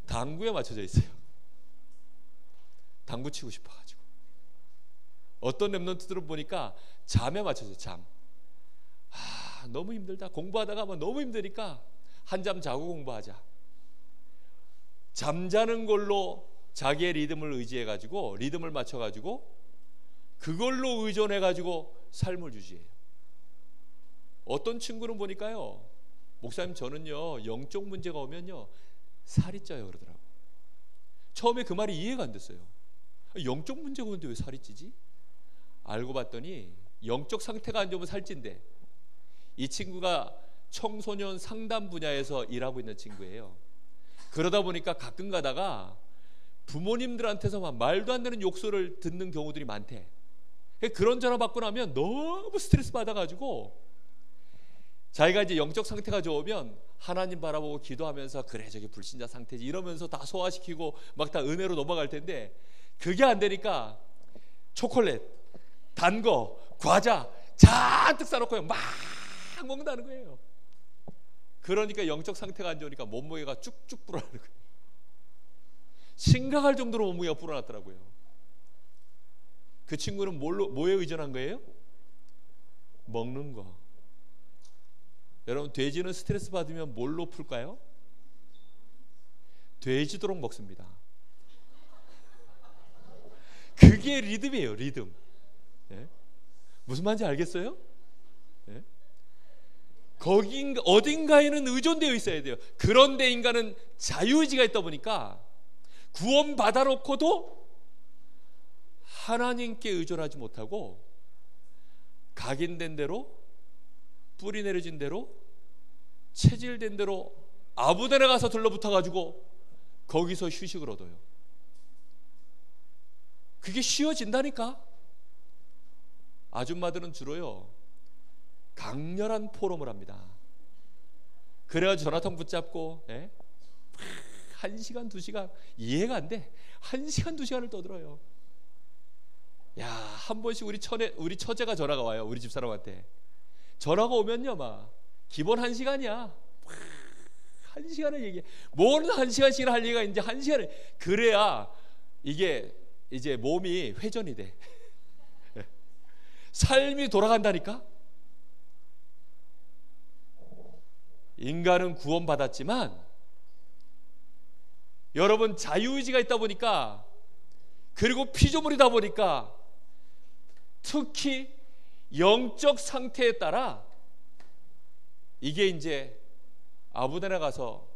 당구에 맞춰져 있어요. 당구 치고 싶어가지고. 어떤 랩런트들은 보니까 잠에 맞춰져. 잠. 너무 힘들다. 공부하다가 너무 힘드니까 한잠 자고 공부하자. 잠자는 걸로 자기의 리듬을 의지해가지고, 리듬을 맞춰가지고 그걸로 의존해가지고 삶을 유지해요. 어떤 친구는 보니까요, 목사님 저는요 영적 문제가 오면요 살이 쪄요 그러더라고. 처음에 그 말이 이해가 안 됐어요. 영적 문제가 오는데 왜 살이 찌지? 알고 봤더니 영적 상태가 안 좋으면 살찐대. 이 친구가 청소년 상담 분야에서 일하고 있는 친구예요. 그러다 보니까 가끔 가다가 부모님들한테서 막 말도 안 되는 욕설을 듣는 경우들이 많대. 그런 전화 받고 나면 너무 스트레스 받아가지고 자기가 이제 영적 상태가 좋으면 하나님 바라보고 기도하면서 그래 저게 불신자 상태지 이러면서 다 소화시키고 막 다 은혜로 넘어갈 텐데, 그게 안 되니까 초콜릿, 단 거, 과자 잔뜩 싸놓고 막 먹는다는 거예요. 그러니까 영적 상태가 안 좋으니까 몸무게가 쭉쭉 불어나는 거예요. 심각할 정도로 몸무게가 불어났더라고요. 그 친구는 뭐에 의존한 거예요? 먹는 거. 여러분, 돼지는 스트레스 받으면 뭘로 풀까요? 돼지도록 먹습니다. 그게 리듬이에요. 리듬. 예? 무슨 말인지 알겠어요? 예? 어딘가에는 의존되어 있어야 돼요. 그런데 인간은 자유의지가 있다 보니까 구원 받아놓고도 하나님께 의존하지 못하고 각인된 대로, 뿌리 내려진 대로, 체질된 대로 아무데나 가서 들러붙어가지고 거기서 휴식을 얻어요. 그게 쉬워진다니까. 아줌마들은 주로요 강렬한 포럼을 합니다. 그래가지고 전화통 붙잡고 1시간 2시간 이해가 안 돼. 1시간 2시간을 떠들어요. 야, 한 번씩 우리 처제가 전화가 와요. 우리 집사람한테 전화가 오면요 막 기본 1시간이야. 1시간을 얘기해. 뭐는 1시간씩이나 할 얘기가 이제 1시간을. 그래야 이게 이제 몸이 회전이 돼. 삶이 돌아간다니까. 인간은 구원받았지만 여러분 자유의지가 있다 보니까, 그리고 피조물이다 보니까 특히 영적 상태에 따라 이게 이제 아무데나 가서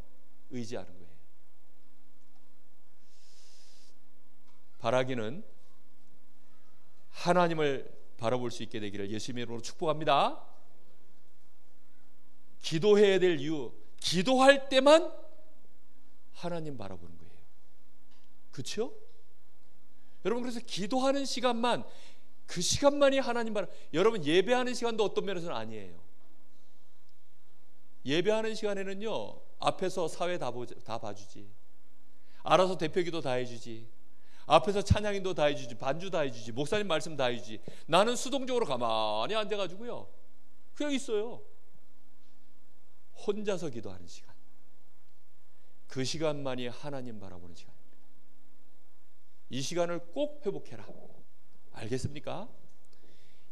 의지하는 거예요. 바라기는 하나님을 바라볼 수 있게 되기를 예수님의 이름으로 축복합니다. 기도해야 될 이유, 기도할 때만 하나님 바라보는 거예요. 그렇죠? 여러분, 그래서 기도하는 시간만, 그 시간만이 하나님 여러분 예배하는 시간도 어떤 면에서는 아니에요. 예배하는 시간에는요 앞에서 사회 다 봐주지, 알아서 대표기도 다 해주지, 앞에서 찬양인도 다 해주지, 반주 다 해주지, 목사님 말씀 다 해주지. 나는 수동적으로 가만히 앉아가지고요 그냥 있어요. 혼자서 기도하는 시간, 그 시간만이 하나님 바라보는 시간입니다. 이 시간을 꼭 회복해라. 알겠습니까?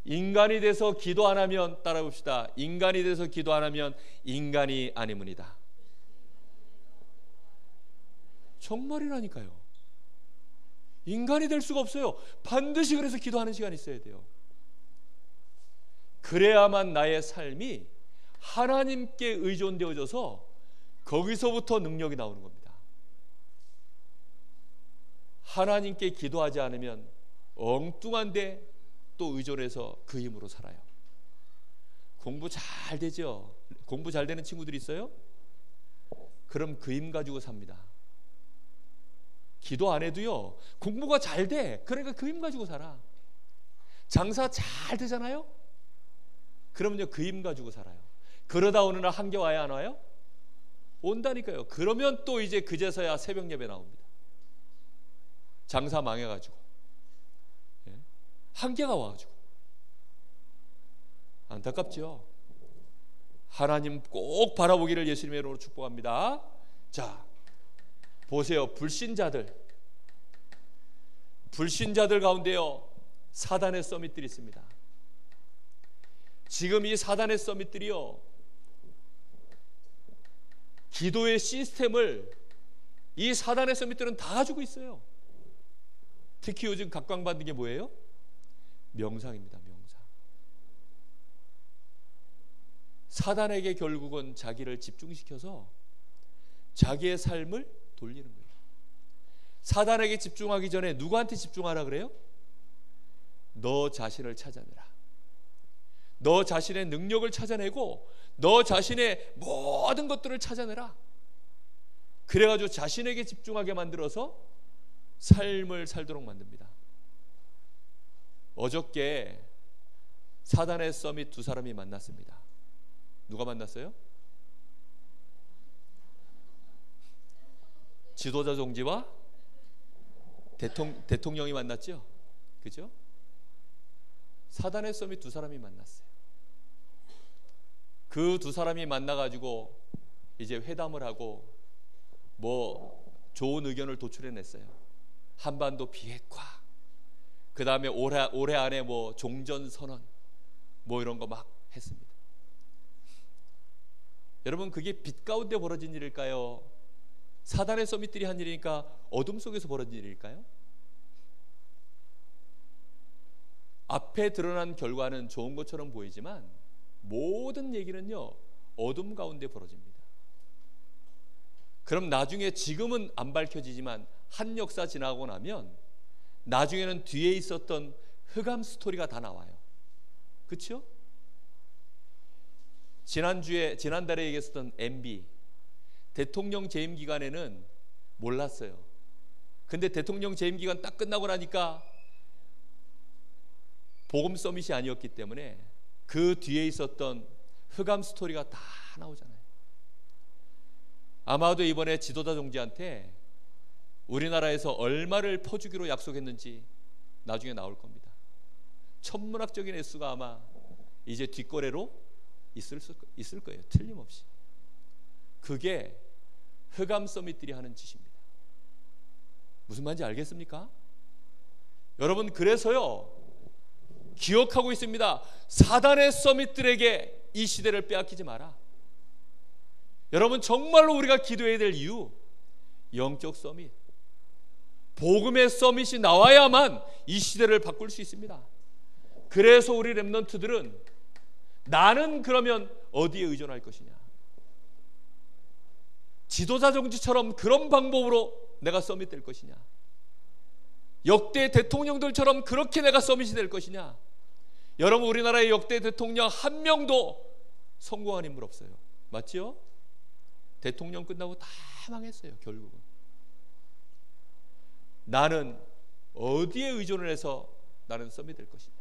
인간이 돼서 기도 안 하면, 따라 봅시다. 인간이 돼서 기도 안 하면 인간이 아니문이다. 정말이라니까요. 인간이 될 수가 없어요. 반드시 그래서 기도하는 시간이 있어야 돼요. 그래야만 나의 삶이 하나님께 의존되어져서 거기서부터 능력이 나오는 겁니다. 하나님께 기도하지 않으면 엉뚱한데 또 의존해서 그 힘으로 살아요. 공부 잘 되죠? 공부 잘 되는 친구들이 있어요? 그럼 그 힘 가지고 삽니다. 기도 안 해도요 공부가 잘 돼. 그러니까 그 힘 가지고 살아. 장사 잘 되잖아요? 그러면요 그 힘 가지고 살아요. 그러다 어느 날 한계 와야 안 와요? 온다니까요. 그러면 또 이제 그제서야 새벽 예배 나옵니다. 장사 망해가지고 한계가 와가지고. 안타깝죠. 하나님 꼭 바라보기를 예수님의 이름으로 축복합니다. 자, 보세요. 불신자들 가운데요, 사단의 서밋들이 있습니다. 지금 이 사단의 서밋들이요, 기도의 시스템을 이 사단의 서밋들은 다 가지고 있어요. 특히 요즘 각광받는 게 뭐예요? 명상입니다. 명상. 사단에게 결국은 자기를 집중시켜서 자기의 삶을 돌리는 거예요. 사단에게 집중하기 전에 누구한테 집중하라 그래요? 너 자신을 찾아내라. 너 자신의 능력을 찾아내고 너 자신의 모든 것들을 찾아내라. 그래가지고 자신에게 집중하게 만들어서 삶을 살도록 만듭니다. 어저께 사단의 서밋 두 사람이 만났습니다. 누가 만났어요? 지도자 종지와 대통령이 만났죠? 그죠? 사단의 서밋 두 사람이 만났어요. 그 두 사람이 만나가지고 이제 회담을 하고 뭐 좋은 의견을 도출해냈어요. 한반도 비핵화, 그 다음에 올해 안에 뭐 종전선언, 뭐 이런 거 막 했습니다. 여러분, 그게 빛 가운데 벌어진 일일까요? 사단의 서밋들이 한 일이니까 어둠 속에서 벌어진 일일까요? 앞에 드러난 결과는 좋은 것처럼 보이지만 모든 얘기는요, 어둠 가운데 벌어집니다. 그럼 나중에, 지금은 안 밝혀지지만 한 역사 지나고 나면 나중에는 뒤에 있었던 흑암 스토리가 다 나와요. 그렇죠? 지난달에 얘기했었던 MB 대통령 재임 기간에는 몰랐어요. 근데 대통령 재임 기간 딱 끝나고 나니까 복음 서밋이 아니었기 때문에 그 뒤에 있었던 흑암 스토리가 다 나오잖아요. 아마도 이번에 지도자 종지한테 우리나라에서 얼마를 퍼주기로 약속했는지 나중에 나올 겁니다. 천문학적인 액수가 아마 이제 뒷거래로 있을 거예요. 틀림없이. 그게 흑암 서밋들이 하는 짓입니다. 무슨 말인지 알겠습니까? 여러분, 그래서요, 기억하고 있습니다. 사단의 서밋들에게 이 시대를 빼앗기지 마라. 여러분, 정말로 우리가 기도해야 될 이유, 영적 서밋, 복음의 서밋이 나와야만 이 시대를 바꿀 수 있습니다. 그래서 우리 렘넌트들은 나는 그러면 어디에 의존할 것이냐, 지도자 정치처럼 그런 방법으로 내가 서밋 될 것이냐, 역대 대통령들처럼 그렇게 내가 서밋이 될 것이냐. 여러분, 우리나라의 역대 대통령 한 명도 성공한 인물 없어요. 맞죠? 대통령 끝나고 다 망했어요. 결국은 나는 어디에 의존을 해서 나는 서밋 될 것이냐.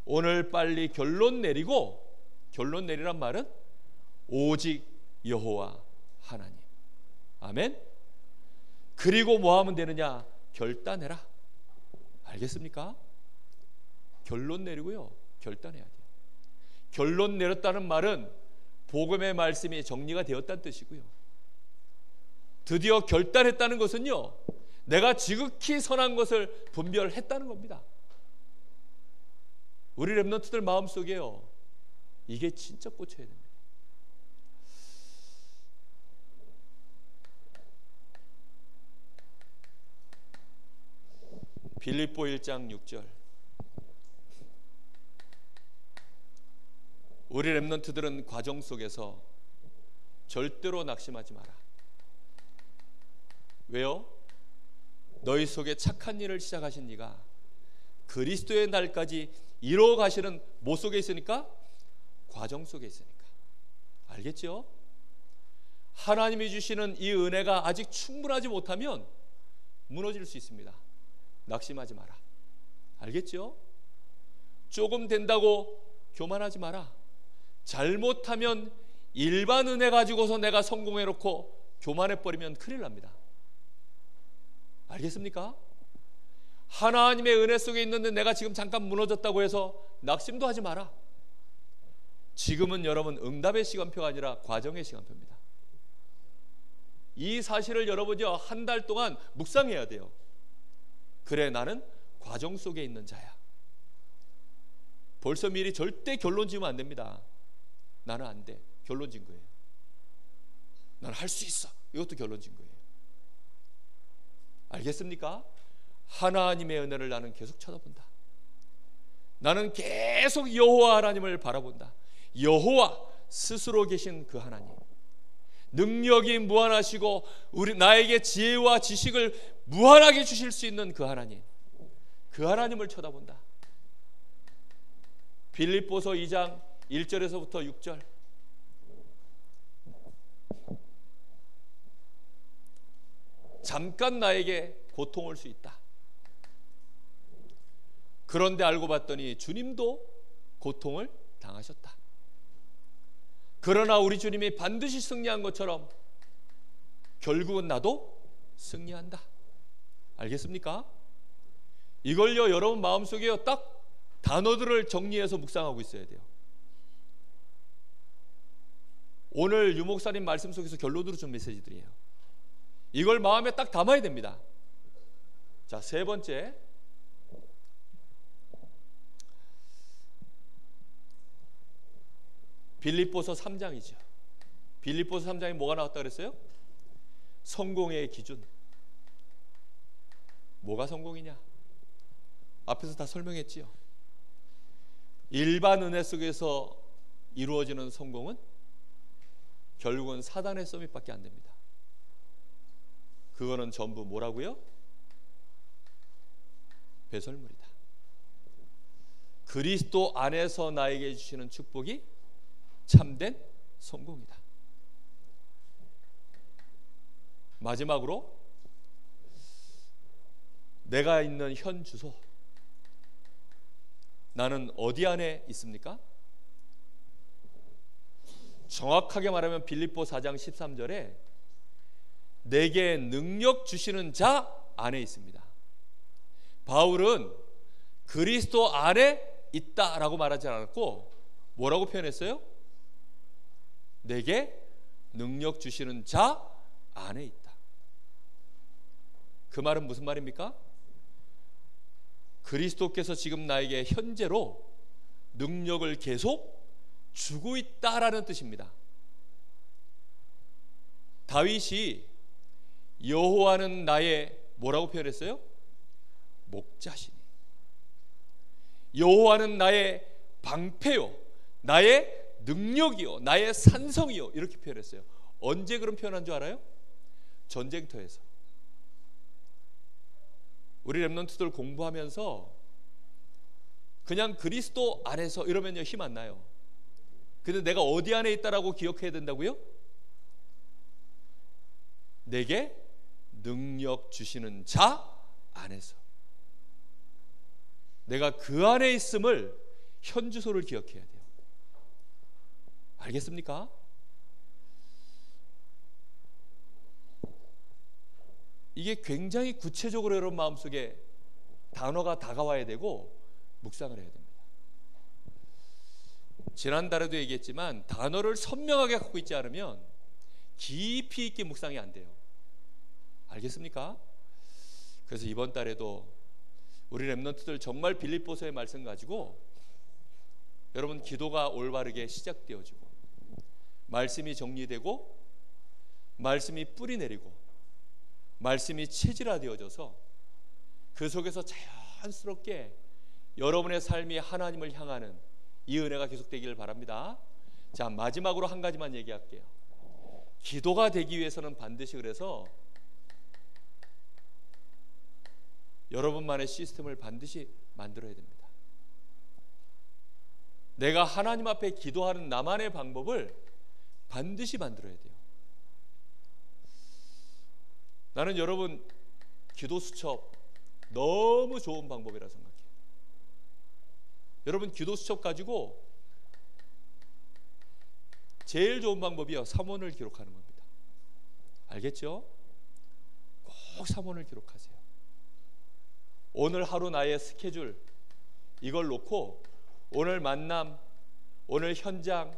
오늘 빨리 결론 내리고, 결론 내리란 말은 오직 여호와 하나님. 아멘. 그리고 뭐 하면 되느냐? 결단해라. 알겠습니까? 결론 내리고요, 결단해야 돼요. 결론 내렸다는 말은 복음의 말씀이 정리가 되었다는 뜻이고요, 드디어 결단했다는 것은요, 내가 지극히 선한 것을 분별했다는 겁니다. 우리 렘넌트들 마음속에요, 이게 진짜 꽂혀야 됩니다. 빌립보 1장 6절. 우리 렘넌트들은 과정 속에서 절대로 낙심하지 마라. 왜요? 너희 속에 착한 일을 시작하신 이가 그리스도의 날까지 이루어 가시는 뭐 속에 있으니까? 과정 속에 있으니까. 알겠죠? 하나님이 주시는 이 은혜가 아직 충분하지 못하면 무너질 수 있습니다. 낙심하지 마라. 알겠죠? 조금 된다고 교만하지 마라. 잘못하면 일반 은혜 가지고서 내가 성공해놓고 교만해버리면 큰일 납니다. 알겠습니까? 하나님의 은혜 속에 있는데 내가 지금 잠깐 무너졌다고 해서 낙심도 하지 마라. 지금은 여러분 응답의 시간표가 아니라 과정의 시간표입니다. 이 사실을 여러분이 한 달 동안 묵상해야 돼요. 그래, 나는 과정 속에 있는 자야. 벌써 미리 절대 결론 지으면 안 됩니다. 나는 안 돼. 결론 진 거예요. 나는 할 수 있어. 이것도 결론 진 거예요. 알겠습니까? 하나님의 은혜를 나는 계속 쳐다본다. 나는 계속 여호와 하나님을 바라본다. 여호와 스스로 계신 그 하나님, 능력이 무한하시고 나에게 지혜와 지식을 무한하게 주실 수 있는 그 하나님, 그 하나님을 쳐다본다. 빌립보서 2장 1절에서부터 6절. 잠깐 나에게 고통 올 수 있다. 그런데 알고 봤더니 주님도 고통을 당하셨다. 그러나 우리 주님이 반드시 승리한 것처럼 결국은 나도 승리한다. 알겠습니까? 이걸요, 여러분 마음속에 딱 단어들을 정리해서 묵상하고 있어야 돼요. 오늘 유 목사님 말씀 속에서 결론으로 준 메시지들이에요. 이걸 마음에 딱 담아야 됩니다. 자, 세 번째, 빌립보서 3장이죠. 빌립보서 3장에 뭐가 나왔다 그랬어요? 성공의 기준. 뭐가 성공이냐? 앞에서 다 설명했지요. 일반 은혜 속에서 이루어지는 성공은 결국은 사단의 서밋밖에 안 됩니다. 그거는 전부 뭐라고요? 배설물이다. 그리스도 안에서 나에게 주시는 축복이 참된 성공이다. 마지막으로 내가 있는 현 주소, 나는 어디 안에 있습니까? 정확하게 말하면 빌립보 4장 13절에 내게 능력 주시는 자 안에 있습니다. 바울은 그리스도 안에 있다라고 말하지 않았고 뭐라고 표현했어요? 내게 능력 주시는 자 안에 있다. 그 말은 무슨 말입니까? 그리스도께서 지금 나에게 현재로 능력을 계속 주고 있다라는 뜻입니다. 다윗이 여호와는 나의 뭐라고 표현했어요? 목자시니, 여호와는 나의 방패요, 나의 능력이요, 나의 산성이요, 이렇게 표현했어요. 언제 그런 표현한 줄 알아요? 전쟁터에서. 우리 랩런트들 공부하면서 그냥 그리스도 안에서 이러면요 힘 안 나요. 근데 내가 어디 안에 있다라고 기억해야 된다고요? 내게 능력 주시는 자 안에서. 내가 그 안에 있음을 현 주소를 기억해야 돼요. 알겠습니까? 이게 굉장히 구체적으로 여러분 마음속에 단어가 다가와야 되고 묵상을 해야 됩니다. 지난달에도 얘기했지만 단어를 선명하게 갖고 있지 않으면 깊이 있게 묵상이 안 돼요. 알겠습니까? 그래서 이번 달에도 우리 랩런트들 정말 빌립보서의 말씀 가지고 여러분 기도가 올바르게 시작되어지고 말씀이 정리되고 말씀이 뿌리 내리고 말씀이 체질화되어져서 그 속에서 자연스럽게 여러분의 삶이 하나님을 향하는 이 은혜가 계속되기를 바랍니다. 자, 마지막으로 한 가지만 얘기할게요. 기도가 되기 위해서는 반드시 그래서 여러분만의 시스템을 반드시 만들어야 됩니다. 내가 하나님 앞에 기도하는 나만의 방법을 반드시 만들어야 돼요. 나는 여러분 기도 수첩 너무 좋은 방법이라 생각해요. 여러분 기도 수첩 가지고 제일 좋은 방법이요, 삼원을 기록하는 겁니다. 알겠죠? 꼭 삼원을 기록하세요. 오늘 하루 나의 스케줄 이걸 놓고 오늘 만남, 오늘 현장,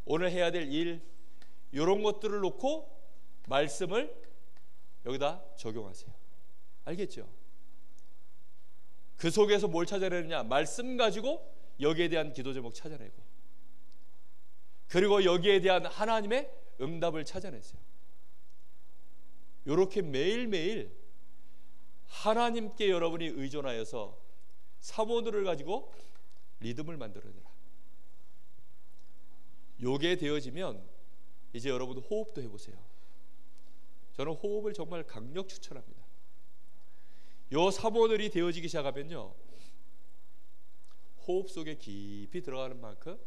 오늘 해야 될 일, 이런 것들을 놓고 말씀을 여기다 적용하세요. 알겠죠? 그 속에서 뭘 찾아내느냐? 말씀 가지고 여기에 대한 기도 제목 찾아내고, 그리고 여기에 대한 하나님의 응답을 찾아내세요. 이렇게 매일매일 하나님께 여러분이 의존하여서 사모들을 가지고 리듬을 만들어내라. 요게 되어지면 이제 여러분 호흡도 해보세요. 저는 호흡을 정말 강력 추천합니다. 요 사모들이 되어지기 시작하면요, 호흡 속에 깊이 들어가는 만큼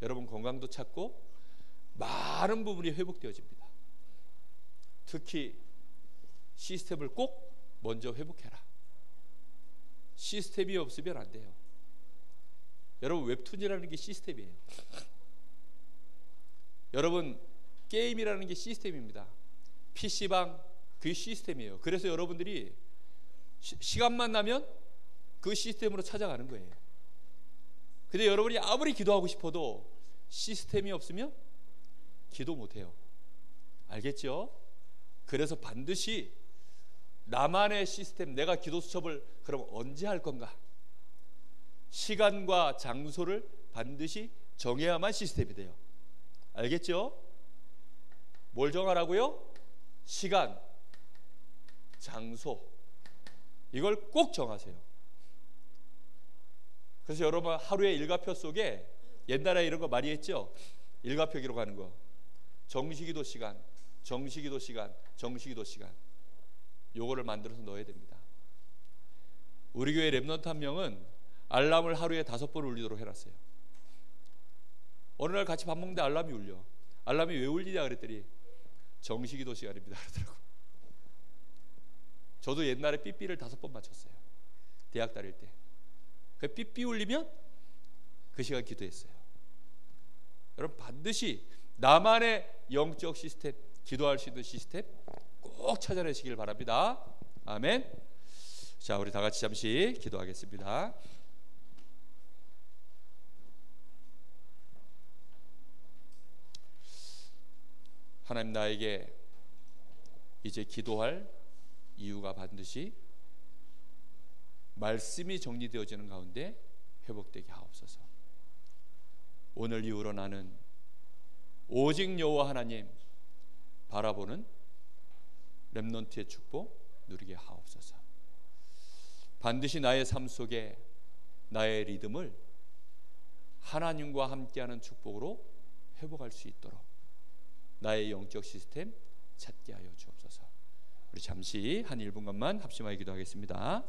여러분 건강도 찾고 많은 부분이 회복되어집니다. 특히 시스템을 꼭 먼저 회복해라. 시스템이 없으면 안 돼요. 여러분 웹툰이라는 게 시스템이에요. 여러분 게임이라는 게 시스템입니다. PC방 그게 시스템이에요. 그래서 여러분들이 시간만 나면 그 시스템으로 찾아가는 거예요. 근데 여러분이 아무리 기도하고 싶어도 시스템이 없으면 기도 못해요. 알겠죠? 그래서 반드시 나만의 시스템, 내가 기도 수첩을 그럼 언제 할 건가? 시간과 장소를 반드시 정해야만 시스템이 돼요. 알겠죠? 뭘 정하라고요? 시간, 장소, 이걸 꼭 정하세요. 그래서 여러분 하루의 일과표 속에 옛날에 이런 거 많이 했죠? 일과표 기록하는 거. 정시기도 시간, 정시기도 시간, 정시기도 시간. 요거를 만들어서 넣어야 됩니다. 우리 교회 랩넌트 한 명은 알람을 하루에 5번 울리도록 해놨어요. 어느 날 같이 밥 먹는데 알람이 울려. 알람이 왜 울리냐 그랬더니 정시기도 시간입니다 그러더라고. 저도 옛날에 삐삐를 5번 맞췄어요. 대학 다닐 때. 그 삐삐 울리면 그 시간 기도했어요. 여러분 반드시 나만의 영적 시스템, 기도할 수 있는 시스템 꼭 찾아내시길 바랍니다. 아멘. 자, 우리 다 같이 잠시 기도하겠습니다. 하나님, 나에게 이제 기도할 이유가 반드시 말씀이 정리되어지는 가운데 회복되게 하옵소서. 오늘 이후로 나는 오직 여호와 하나님 바라보는 렘넌트의 축복 누리게 하옵소서. 반드시 나의 삶 속에 나의 리듬을 하나님과 함께하는 축복으로 회복할 수 있도록 나의 영적 시스템 찾게 하여 주옵소서. 우리 잠시 한 1분간만 합심하여 기도하겠습니다.